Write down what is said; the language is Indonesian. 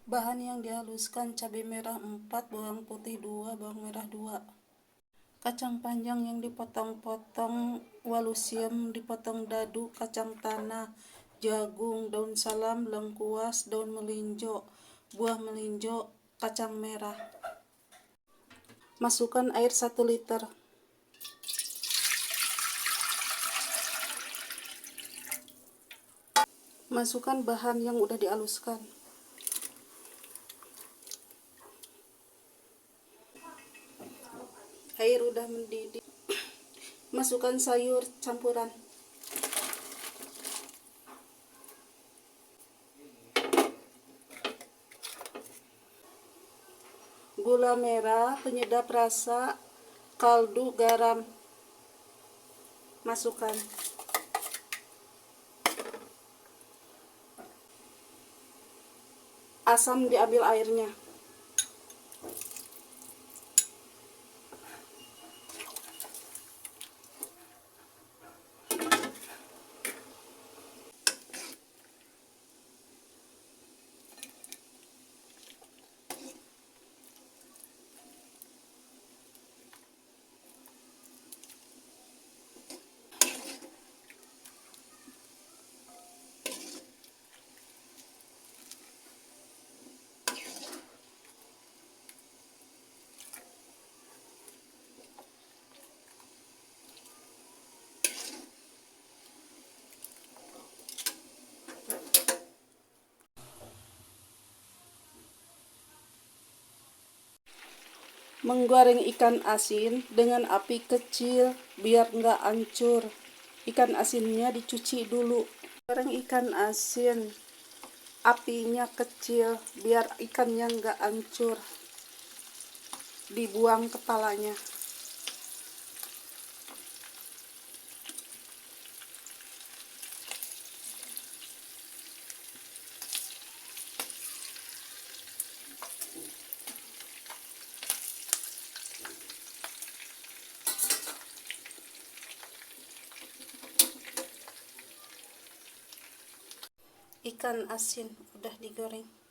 Bahan yang dihaluskan: cabai merah 4, bawang putih 2, bawang merah 2. Kacang panjang yang dipotong-potong, walusium dipotong dadu, kacang tanah, jagung, daun salam, lengkuas, daun melinjo, buah melinjo, kacang merah. Masukkan air 1 liter. Masukkan bahan yang udah dihaluskan. Air udah mendidih. Masukkan sayur campuran. Gula merah, penyedap rasa, kaldu, garam. Masukkan. Asam diambil airnya. Menggoreng ikan asin dengan api kecil biar nggak hancur. Ikan asinnya dicuci dulu. Goreng ikan asin, apinya kecil biar ikannya nggak hancur. Dibuang kepalanya. Ikan asin udah digoreng.